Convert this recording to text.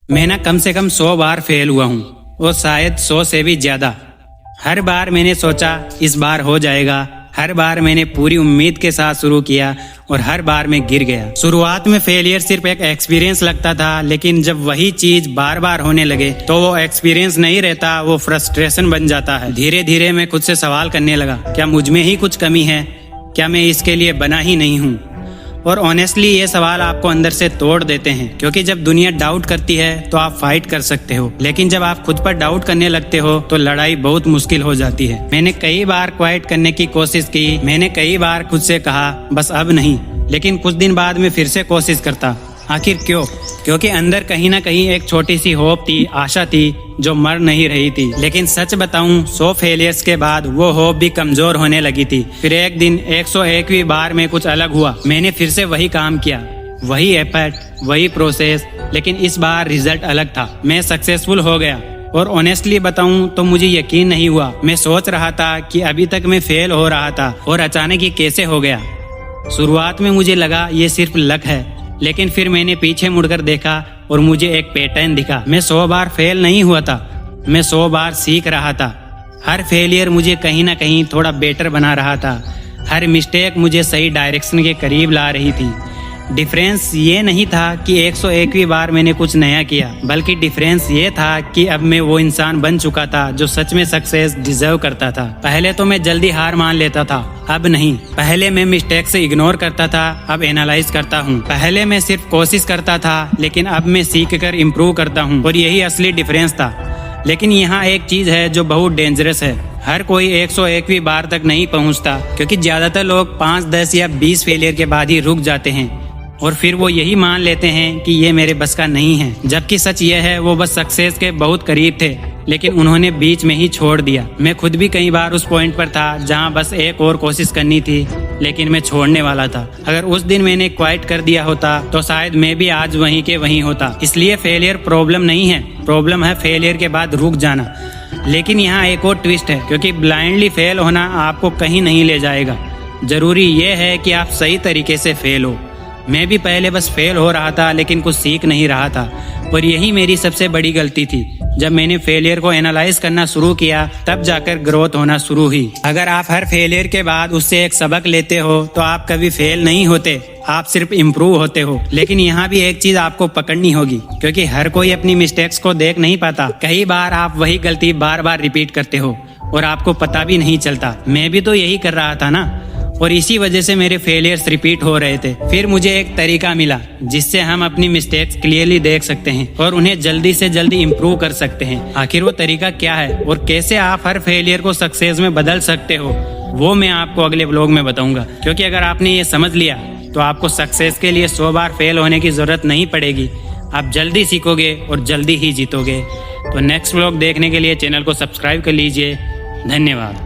मैं ना कम से कम 100 बार फेल हुआ हूँ और शायद 100 से भी ज्यादा। हर बार मैंने सोचा इस बार हो जाएगा, हर बार मैंने पूरी उम्मीद के साथ शुरू किया और हर बार मैं गिर गया। शुरुआत में फेलियर सिर्फ एक एक्सपीरियंस लगता था, लेकिन जब वही चीज बार बार होने लगे तो वो एक्सपीरियंस नहीं रहता, वो फ्रस्ट्रेशन बन जाता है। धीरे धीरे मैं खुद से सवाल करने लगा, क्या मुझ में ही कुछ कमी है? क्या मैं इसके लिए बना ही नहीं हूँ? और ऑनेस्टली ये सवाल आपको अंदर से तोड़ देते हैं, क्योंकि जब दुनिया डाउट करती है तो आप फाइट कर सकते हो, लेकिन जब आप खुद पर डाउट करने लगते हो तो लड़ाई बहुत मुश्किल हो जाती है। मैंने कई बार क्वाइट करने की कोशिश की, मैंने कई बार खुद से कहा बस अब नहीं, लेकिन कुछ दिन बाद में फिर से कोशिश करता। आखिर क्यों? क्योंकि अंदर कहीं ना कहीं एक छोटी सी होप थी, आशा थी जो मर नहीं रही थी। लेकिन सच बताऊं, 100 फेलियर्स के बाद वो होप भी कमजोर होने लगी थी। फिर एक दिन 101वीं बार में कुछ अलग हुआ। मैंने फिर से वही काम किया, वही एफर्ट, वही प्रोसेस, लेकिन इस बार रिजल्ट अलग था। मैं सक्सेसफुल हो गया और ऑनेस्टली बताऊं तो मुझे यकीन नहीं हुआ। मैं सोच रहा था कि अभी तक मैं फेल हो रहा था और अचानक ये कैसे हो गया। शुरुआत में मुझे लगा ये सिर्फ लक है, लेकिन फिर मैंने पीछे मुड़कर देखा और मुझे एक पैटर्न दिखा। मैं 100 बार फेल नहीं हुआ था, मैं 100 बार सीख रहा था। हर फेलियर मुझे कहीं ना कहीं थोड़ा बेटर बना रहा था, हर मिस्टेक मुझे सही डायरेक्शन के करीब ला रही थी। डिफरेंस ये नहीं था कि 101वीं बार मैंने कुछ नया किया, बल्कि डिफरेंस ये था कि अब मैं वो इंसान बन चुका था जो सच में सक्सेस डिजर्व करता था। पहले तो मैं जल्दी हार मान लेता था, अब नहीं। पहले मैं मिस्टेक से इग्नोर करता था, अब एनालाइज करता हूँ। पहले मैं सिर्फ कोशिश करता था, लेकिन अब मैं सीख कर इम्प्रूव करता हूँ, और यही असली डिफरेंस था। लेकिन यहाँ एक चीज है जो बहुत डेंजरस है। हर कोई 101वीं बार तक नहीं पहुँचता, क्योंकि ज्यादातर लोग 5, 10 या 20 फेलियर के बाद ही रुक जाते हैं और फिर वो यही मान लेते हैं कि ये मेरे बस का नहीं है। जबकि सच ये है वो बस सक्सेस के बहुत करीब थे, लेकिन उन्होंने बीच में ही छोड़ दिया। मैं खुद भी कई बार उस पॉइंट पर था जहां बस एक और कोशिश करनी थी, लेकिन मैं छोड़ने वाला था। अगर उस दिन मैंने क्वाइट कर दिया होता तो शायद मैं भी आज वहीं के वहीं होता। इसलिए फेलियर प्रॉब्लम नहीं है, प्रॉब्लम है फेलियर के बाद रुक जाना। लेकिन यहाँ एक और ट्विस्ट है, क्योंकि ब्लाइंडली फेल होना आपको कहीं नहीं ले जाएगा। जरूरी ये है कि आप सही तरीके से फेल हो। मैं भी पहले बस फेल हो रहा था, लेकिन कुछ सीख नहीं रहा था, और यही मेरी सबसे बड़ी गलती थी। जब मैंने फेलियर को एनालाइज करना शुरू किया, तब जाकर ग्रोथ होना शुरू हुई। अगर आप हर फेलियर के बाद उससे एक सबक लेते हो तो आप कभी फेल नहीं होते, आप सिर्फ इम्प्रूव होते हो। लेकिन यहाँ भी एक चीज आपको पकड़नी होगी, क्योंकि हर कोई अपनी मिस्टेक्स को देख नहीं पाता। कई बार आप वही गलती बार बार रिपीट करते हो और आपको पता भी नहीं चलता। मैं भी तो यही कर रहा था ना, और इसी वजह से मेरे फेलियर्स रिपीट हो रहे थे। फिर मुझे एक तरीका मिला जिससे हम अपनी मिस्टेक्स क्लियरली देख सकते हैं और उन्हें जल्दी से जल्दी इम्प्रूव कर सकते हैं। आखिर वो तरीका क्या है और कैसे आप हर फेलियर को सक्सेस में बदल सकते हो, वो मैं आपको अगले व्लॉग में बताऊंगा। क्योंकि अगर आपने ये समझ लिया तो आपको सक्सेस के लिए 100 बार फेल होने की जरूरत नहीं पड़ेगी। आप जल्दी सीखोगे और जल्दी ही जीतोगे। तो नेक्स्ट व्लॉग देखने के लिए चैनल को सब्सक्राइब कर लीजिए। धन्यवाद।